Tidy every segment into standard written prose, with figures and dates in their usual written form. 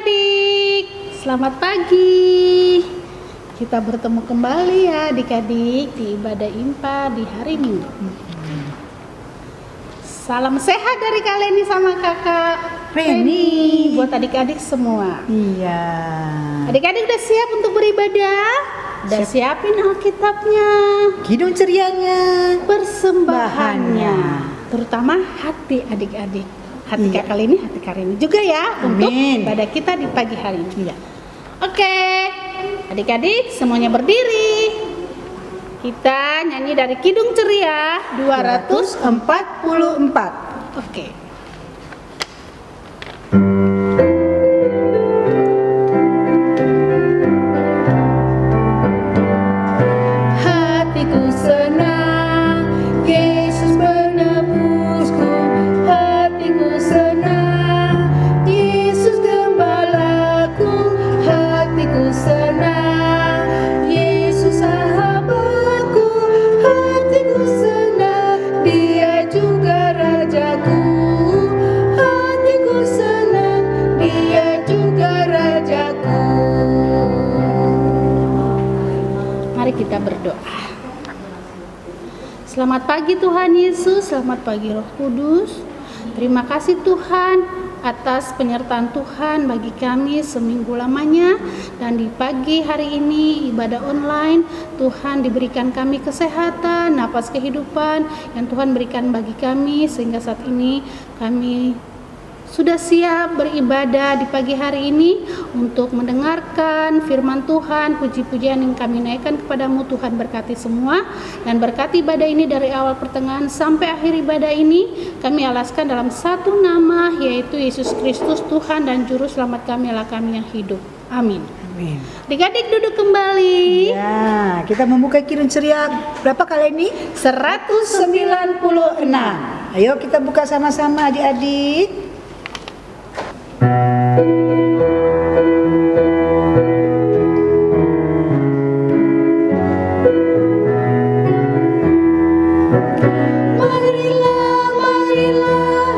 adik-adik, selamat pagi. Kita bertemu kembali ya adik-adik di ibadah IMPA di hari Minggu. Salam sehat dari Kak Leni sama Kakak Reni buat adik-adik semua. Iya. Adik-adik udah siap untuk beribadah? Udah siapin Alkitabnya, Kidung cerianya, persembahannya, terutama hati adik-adik. Hati Kakak Leni, hati Kak Reni juga ya. Untuk ibadah kita di pagi hari ini. Iya. Oke, adik-adik semuanya berdiri. Kita nyanyi dari Kidung Ceria 244. Oke. hatiku senang, Yesus menebusku. Hatiku senang, Yesus gembalaku. Hatiku senang, Yesus sahabatku. Hatiku senang, Dia juga rajaku. Hatiku senang, Dia juga rajaku. Mari kita berdoa. Selamat pagi Tuhan Yesus, selamat pagi Roh Kudus. Terima kasih Tuhan atas penyertaan Tuhan bagi kami seminggu lamanya. Dan di pagi hari ini ibadah online, Tuhan diberikan kami kesehatan, napas kehidupan yang Tuhan berikan bagi kami. Sehingga saat ini kami sudah siap beribadah di pagi hari ini untuk mendengarkan firman Tuhan, puji-pujian yang kami naikkan kepadamu. Tuhan berkati semua dan berkati ibadah ini dari awal pertengahan sampai akhir ibadah ini. Kami alaskan dalam satu nama, yaitu Yesus Kristus, Tuhan dan Juru Selamat kami, Allah kami yang hidup. Amin. Amin. Adik-adik duduk kembali. Ya, kita membuka Kidung Ceria berapa kali ini? 196. Ayo kita buka sama-sama adik-adik. Marilah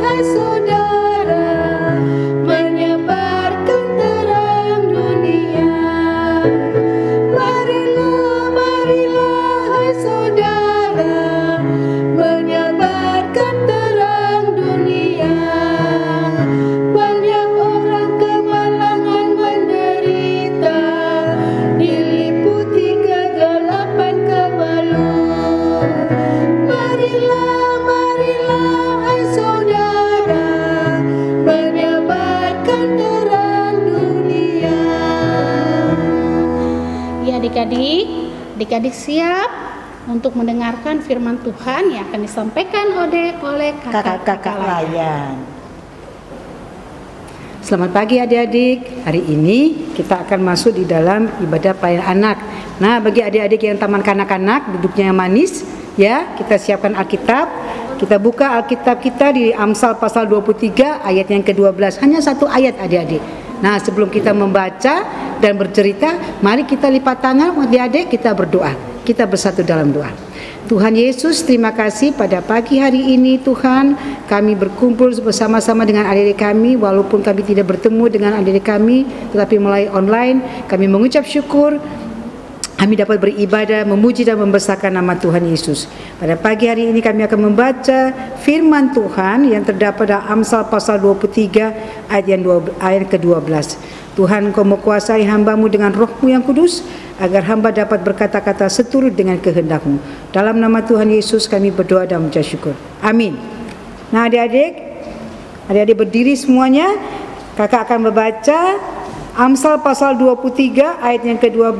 hai saudara, menyebarkan terang dunia. Marilah hai saudara, menyebarkan terang dunia. Banyak orang kemalangan menderita, diliputi kegelapan kemalu. Marilah hai saudara, menyebarkan terang dunia. Ya adik-adik siap untuk mendengarkan firman Tuhan yang akan disampaikan oleh Kakak-kakak layan. Selamat pagi adik-adik. Hari ini kita akan masuk di dalam ibadah pelayanan anak. Nah, bagi adik-adik yang taman kanak-kanak, duduknya yang manis, ya, kita siapkan Alkitab. Kita buka Alkitab kita di Amsal pasal 23 ayat yang ke-12. Hanya satu ayat adik-adik. Nah, sebelum kita membaca dan bercerita, mari kita lipat tangan adik-adik, kita berdoa. Kita bersatu dalam doa. Tuhan Yesus, terima kasih pada pagi hari ini Tuhan, kami berkumpul bersama-sama dengan adik-adik kami, walaupun kami tidak bertemu dengan adik-adik kami, tetapi melalui online, kami mengucap syukur kami dapat beribadah, memuji dan membesarkan nama Tuhan Yesus. Pada pagi hari ini kami akan membaca firman Tuhan yang terdapat dalam Amsal pasal 23 ayat ke-12. Tuhan, Kau menguasai hamba-Mu dengan Roh-Mu yang kudus, agar hamba dapat berkata-kata seturut dengan kehendak-Mu. Dalam nama Tuhan Yesus kami berdoa dan mengucap syukur. Amin. Nah adik-adik berdiri semuanya. Kakak akan membaca Amsal pasal 23 ayat yang ke-12.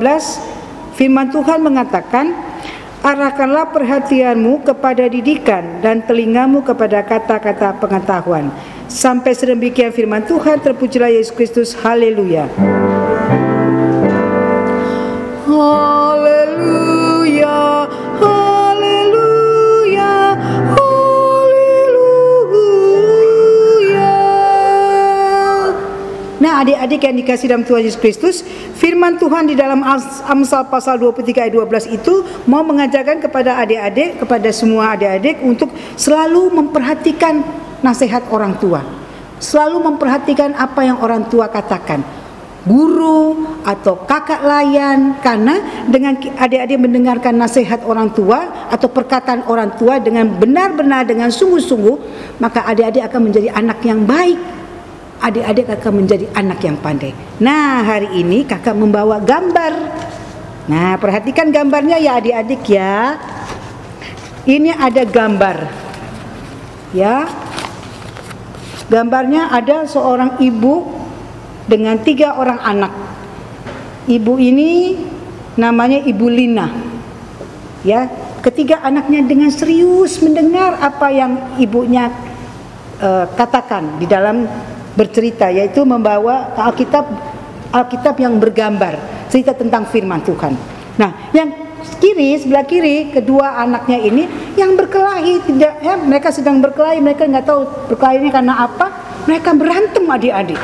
Firman Tuhan mengatakan, arahkanlah perhatianmu kepada didikan dan telingamu kepada kata-kata pengetahuan. Sampai sedemikian firman Tuhan, terpujilah Yesus Kristus. Haleluya. Haleluya. Haleluya. Haleluya. Nah, adik-adik yang dikasih dalam Tuhan Yesus Kristus, firman Tuhan di dalam Amsal pasal 23 ayat 12 itu mau mengajarkan kepada adik-adik, kepada semua adik-adik untuk selalu memperhatikan nasihat orang tua. selalu memperhatikan apa yang orang tua katakan, guru atau kakak layan, karena dengan adik-adik mendengarkan nasihat orang tua atau perkataan orang tua dengan benar-benar, dengan sungguh-sungguh, maka adik-adik akan menjadi anak yang baik, adik-adik akan menjadi anak yang pandai. Nah, hari ini kakak membawa gambar. Nah, perhatikan gambarnya ya adik-adik ya. Ini ada gambar ya. Gambarnya ada seorang ibu dengan 3 orang anak. Ibu ini namanya Ibu Lina. Ya, ketiga anaknya dengan serius mendengar apa yang ibunya katakan di dalam bercerita, yaitu membawa Alkitab yang bergambar, cerita tentang firman Tuhan. Nah, yang sebelah kiri, kedua anaknya ini yang berkelahi, tidak ya, mereka sedang berkelahi, mereka nggak tahu berkelahinya karena apa, mereka berantem adik-adik.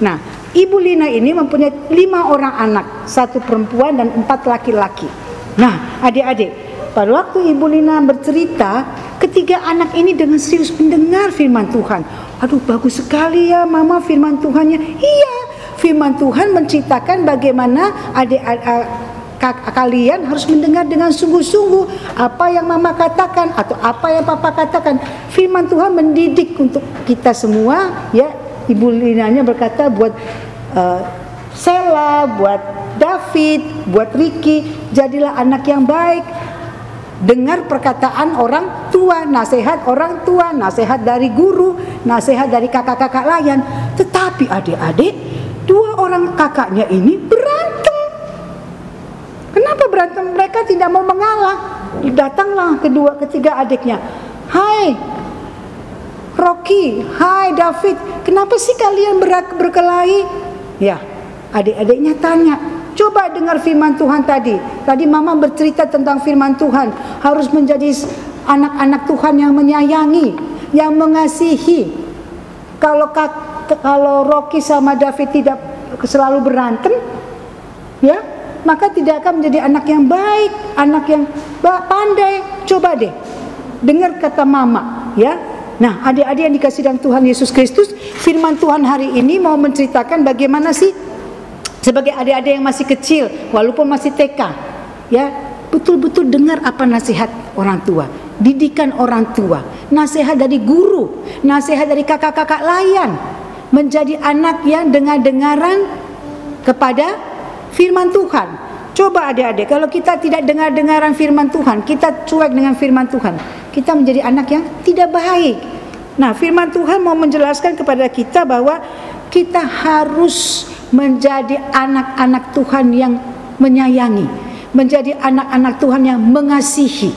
Nah, Ibu Lina ini mempunyai 5 orang anak, 1 perempuan dan 4 laki-laki. Nah, adik-adik, pada waktu Ibu Lina bercerita, ketiga anak ini dengan serius mendengar firman Tuhan. Aduh, bagus sekali ya Mama firman Tuhannya. Iya, firman Tuhan menceritakan bagaimana kalian harus mendengar dengan sungguh-sungguh apa yang Mama katakan atau apa yang Papa katakan. Firman Tuhan mendidik untuk kita semua ya. Ibu Linanya berkata buat Sela, buat David, buat Ricky, jadilah anak yang baik. Dengar perkataan orang tua, nasihat orang tua, nasihat dari guru, nasihat dari kakak-kakak layan. Tetapi adik-adik, 2 orang kakaknya ini berantem. Kenapa berantem? Mereka tidak mau mengalah. Datanglah ketiga adiknya. Hai Rocky, hai David, kenapa sih kalian berkelahi? Ya, adik-adiknya tanya, coba dengar firman Tuhan tadi. Tadi Mama bercerita tentang firman Tuhan, harus menjadi anak-anak Tuhan yang menyayangi, yang mengasihi. Kalau Rocky sama David tidak selalu berantem, ya, maka tidak akan menjadi anak yang baik, anak yang pandai. Coba deh, dengar kata Mama, ya. Nah, adik-adik yang dikasih dalam Tuhan Yesus Kristus, firman Tuhan hari ini mau menceritakan bagaimana sih sebagai adik-adik yang masih kecil, walaupun masih TK, ya, betul-betul dengar apa nasihat orang tua, didikan orang tua, nasihat dari guru, nasihat dari kakak-kakak layan, menjadi anak yang dengar-dengaran kepada firman Tuhan. Coba adik-adik, kalau kita tidak dengar-dengaran firman Tuhan, kita cuek dengan firman Tuhan, kita menjadi anak yang tidak baik. Nah, firman Tuhan mau menjelaskan kepada kita bahwa kita harus menjadi anak-anak Tuhan yang menyayangi, menjadi anak-anak Tuhan yang mengasihi.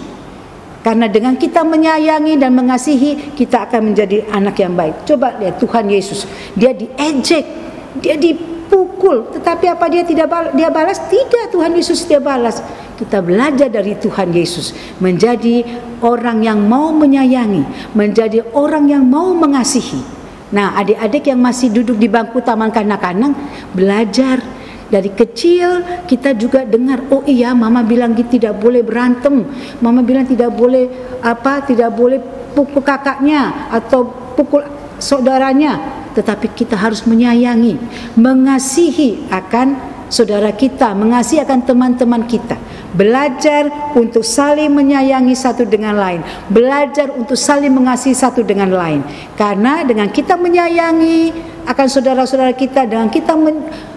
Karena dengan kita menyayangi dan mengasihi, kita akan menjadi anak yang baik. Coba lihat Tuhan Yesus, dia diejek, dia dipukul, tetapi apa dia balas? Tidak, Tuhan Yesus dia balas. Kita belajar dari Tuhan Yesus menjadi orang yang mau menyayangi, menjadi orang yang mau mengasihi. Nah, adik-adik yang masih duduk di bangku taman kanak-kanak, belajar dari kecil. Kita juga dengar, oh iya, Mama bilang tidak boleh berantem, Mama bilang tidak boleh pukul kakaknya atau pukul saudaranya. Tetapi kita harus menyayangi, mengasihi akan saudara kita, mengasihi akan teman-teman kita. Belajar untuk saling menyayangi satu dengan lain, belajar untuk saling mengasihi satu dengan lain. Karena dengan kita menyayangi akan saudara-saudara kita, dengan kita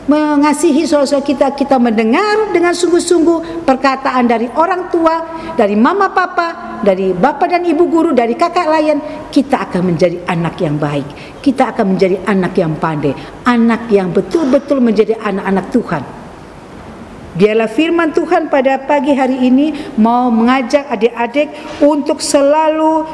mengasihi saudara-saudara kita, kita mendengar dengan sungguh-sungguh perkataan dari orang tua, dari mama papa, dari bapak dan ibu guru, dari kakak layan. Kita akan menjadi anak yang baik, kita akan menjadi anak yang pandai, anak yang betul-betul menjadi anak-anak Tuhan. Biarlah firman Tuhan pada pagi hari ini mau mengajak adik-adik untuk selalu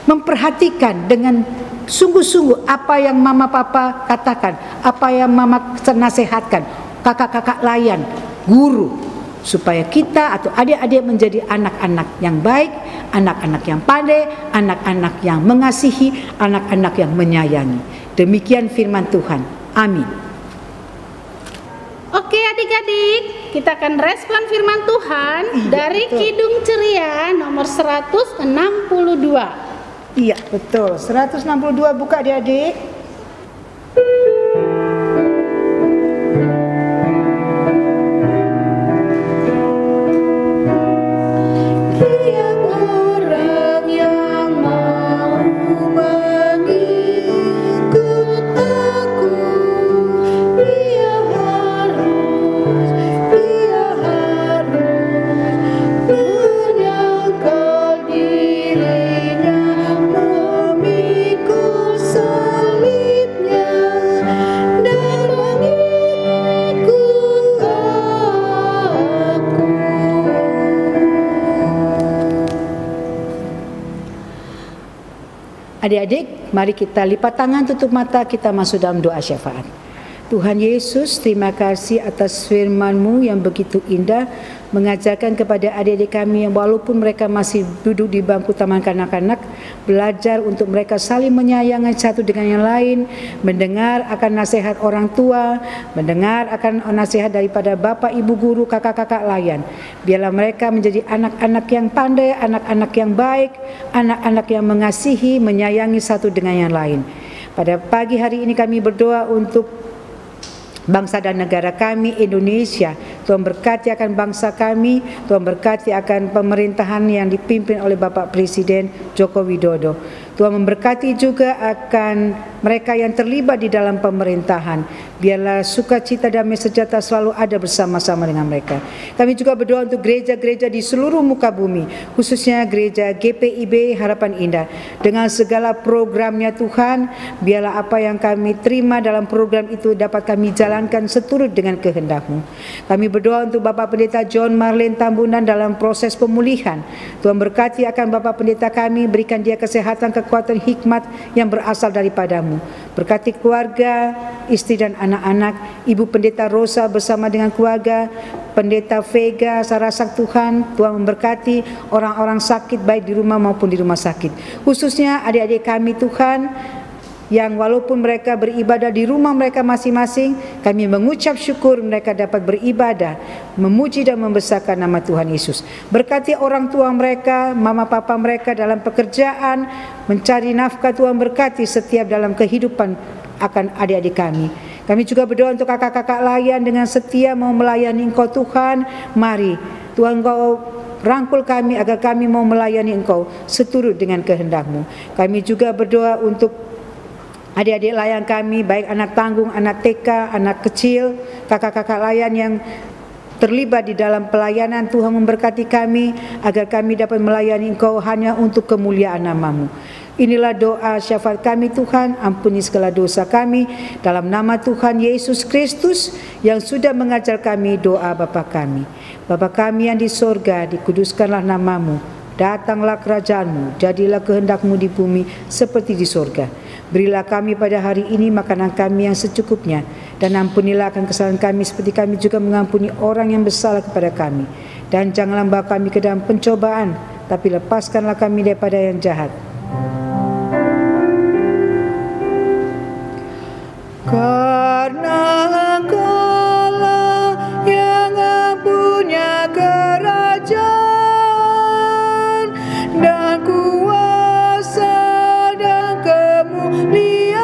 memperhatikan dengan sungguh-sungguh apa yang mama papa katakan, apa yang mama nasihatkan, kakak-kakak layan, guru, supaya kita atau adik-adik menjadi anak-anak yang baik, anak-anak yang pandai, anak-anak yang mengasihi, anak-anak yang menyayangi. Demikian firman Tuhan. Amin. Oke adik-adik, kita akan respon firman Tuhan dari Kidung Ceria nomor 162. Iya betul, 162, buka adik-adik. Adik-adik, mari kita lipat tangan, tutup mata, kita masuk dalam doa syafaat. Tuhan Yesus, terima kasih atas firman-Mu yang begitu indah, mengajarkan kepada adik-adik kami yang walaupun mereka masih duduk di bangku taman kanak-kanak, belajar untuk mereka saling menyayangi satu dengan yang lain, mendengar akan nasihat orang tua, mendengar akan nasihat daripada bapak, ibu guru, kakak-kakak layan. Biarlah mereka menjadi anak-anak yang pandai, anak-anak yang baik, anak-anak yang mengasihi, menyayangi satu dengan yang lain. Pada pagi hari ini kami berdoa untuk bangsa dan negara kami, Indonesia. Tuhan berkati akan bangsa kami, Tuhan berkati akan pemerintahan yang dipimpin oleh Bapak Presiden Joko Widodo. Tuhan memberkati juga akan mereka yang terlibat di dalam pemerintahan. Biarlah sukacita damai sejahtera selalu ada bersama-sama dengan mereka. Kami juga berdoa untuk gereja-gereja di seluruh muka bumi, khususnya gereja GPIB Harapan Indah. Dengan segala programnya Tuhan, biarlah apa yang kami terima dalam program itu dapat kami jalankan seturut dengan kehendak-Mu. Kami berdoa untuk Bapak Pendeta John Marlin Tambunan dalam proses pemulihan. Tuhan berkati akan Bapak Pendeta kami, berikan dia kesehatan, kekuatan, hikmat yang berasal daripada-Mu. Berkati keluarga, istri dan anak-anak, Ibu Pendeta Rosa bersama dengan keluarga, Pendeta Vega, Sarasak Tuhan. Tuhan memberkati orang-orang sakit baik di rumah maupun di rumah sakit. Khususnya adik-adik kami Tuhan, yang walaupun mereka beribadah di rumah mereka masing-masing, kami mengucap syukur mereka dapat beribadah, memuji dan membesarkan nama Tuhan Yesus. Berkati orang tua mereka, mama papa mereka dalam pekerjaan, mencari nafkah. Tuhan berkati setiap dalam kehidupan akan adik-adik kami. Kami juga berdoa untuk kakak-kakak layan dengan setia mau melayani Engkau Tuhan. Mari Tuhan, Engkau rangkul kami agar kami mau melayani Engkau seturut dengan kehendak-Mu. Kami juga berdoa untuk adik-adik layan kami, baik anak tanggung, anak TK, anak kecil, kakak-kakak layan yang terlibat di dalam pelayanan. Tuhan memberkati kami agar kami dapat melayani Engkau hanya untuk kemuliaan nama-Mu. Inilah doa syafaat kami Tuhan, ampuni segala dosa kami dalam nama Tuhan Yesus Kristus yang sudah mengajar kami doa Bapa kami. Bapa kami yang di sorga, dikuduskanlah nama-Mu, datanglah kerajaan-Mu, jadilah kehendak-Mu di bumi seperti di sorga. Berilah kami pada hari ini makanan kami yang secukupnya, dan ampunilah akan kesalahan kami seperti kami juga mengampuni orang yang bersalah kepada kami. Dan janganlah membawa kami ke dalam pencobaan, tapi lepaskanlah kami daripada yang jahat. Karena Engkau-lah yang punya kerajaan dan kuasa dan kemuliaan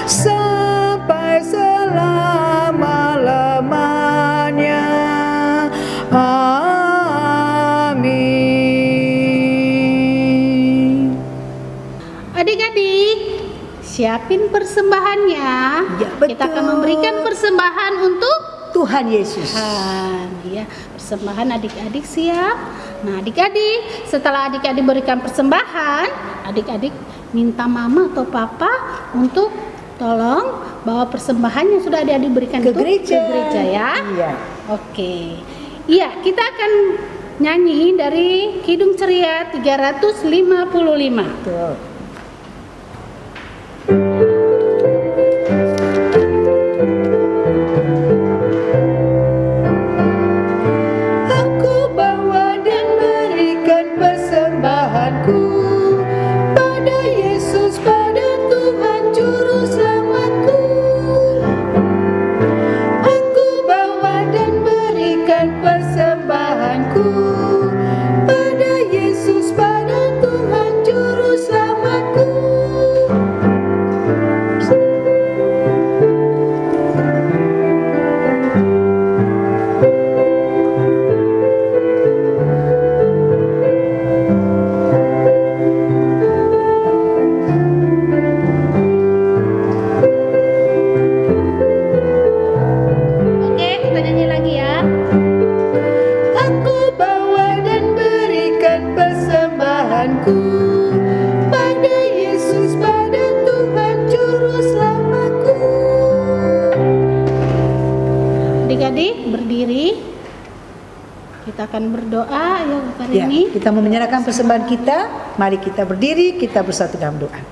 sampai selama-lamanya. Amin. Adik-adik, siapin persembahannya. Ya, betul. Kita akan memberikan persembahan untuk Tuhan Yesus. Ya, persembahan adik-adik siap. Nah, adik-adik, setelah adik-adik berikan persembahan, adik-adik minta mama atau papa untuk tolong bawa persembahan yang sudah adik-adik berikan Ke itu gereja. ke gereja ya. Iya. Oke. Iya, kita akan nyanyi dari Kidung Ceria 355. Betul. Aku bawa dan berikan persembahanku pada Yesus, pada Tuhan Juru Selamatku. Aku bawa dan berikan persembahanku pada Yesus, pada Tuhan Juru Selamatku. hari Ya, ini. kita mau menyerahkan persembahan kita. Mari kita berdiri, kita bersatu dalam doa.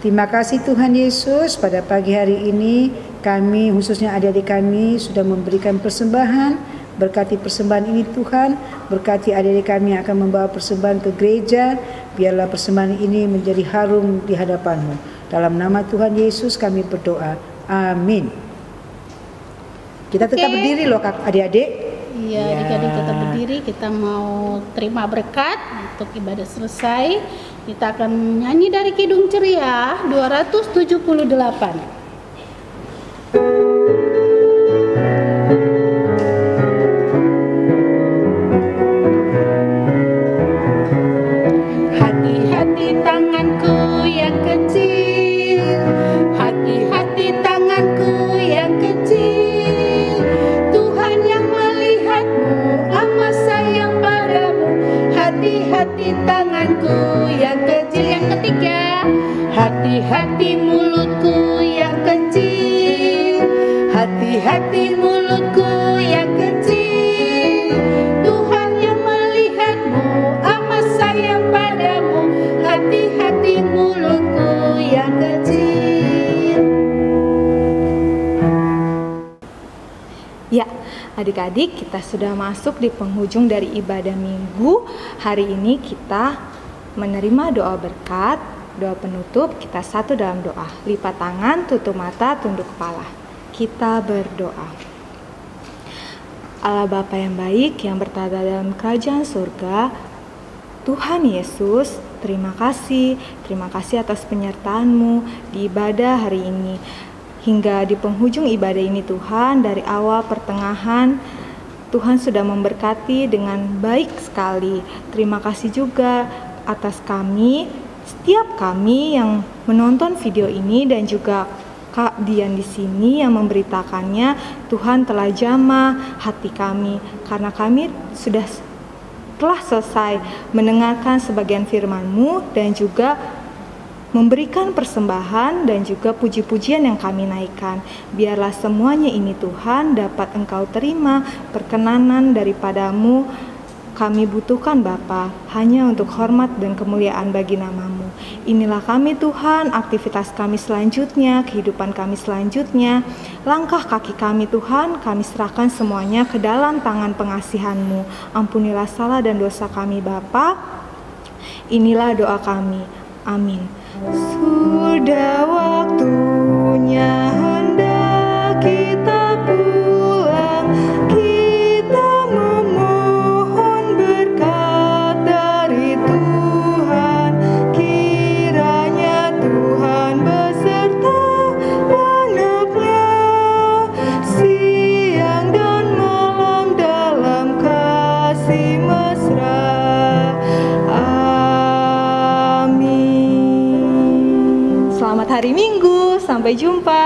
Terima kasih Tuhan Yesus, pada pagi hari ini kami, khususnya adik-adik kami, sudah memberikan persembahan. Berkati persembahan ini Tuhan, berkati adik-adik kami yang akan membawa persembahan ke gereja. Biarlah persembahan ini menjadi harum di hadapan-Mu. Dalam nama Tuhan Yesus kami berdoa. Amin. Kita tetap berdiri loh adik-adik. Iya, adik-adik tetap berdiri. Kita mau terima berkat untuk ibadah selesai. Kita akan nyanyi dari Kidung Ceria 278. Hati-hati tanganku yang kecil, hati-hati tanganku yang kecil. Tuhan yang melihatmu, amat sayang padamu. Hati-hati tanganku yang kecil. Yang ketiga, hati-hati mulutku yang kecil, hati-hati mulutku yang kecil. Tuhan yang melihatmu, amat sayang padamu. Hati-hati mulutku yang kecil. Ya, adik-adik, kita sudah masuk di penghujung dari ibadah minggu. Hari ini kita menerima doa berkat, doa penutup. Kita satu dalam doa. Lipat tangan, tutup mata, tunduk kepala. Kita berdoa. Allah Bapa yang baik, yang bertada dalam kerajaan surga, Tuhan Yesus, terima kasih atas penyertaan-Mu di ibadah hari ini. Hingga di penghujung ibadah ini Tuhan, dari awal pertengahan, Tuhan sudah memberkati dengan baik sekali. Terima kasih juga atas kami, setiap kami yang menonton video ini dan juga Kak Dian di sini yang memberitakannya. Tuhan telah jamah hati kami karena kami telah selesai mendengarkan sebagian firman-Mu dan juga memberikan persembahan dan juga puji-pujian yang kami naikkan. Biarlah semuanya ini Tuhan dapat Engkau terima perkenanan daripada-Mu. Kami butuhkan Bapa hanya untuk hormat dan kemuliaan bagi nama-Mu. Inilah kami Tuhan, aktivitas kami selanjutnya, kehidupan kami selanjutnya, langkah kaki kami Tuhan, kami serahkan semuanya ke dalam tangan pengasihan-Mu. Ampunilah salah dan dosa kami Bapa. Inilah doa kami. Amin. Sudah waktunya hendak kita pulang, kita memohon berkat dari Tuhan. Kiranya Tuhan beserta anak-Nya siang dan malam dalam kasih mesra. Selamat hari Minggu, sampai jumpa.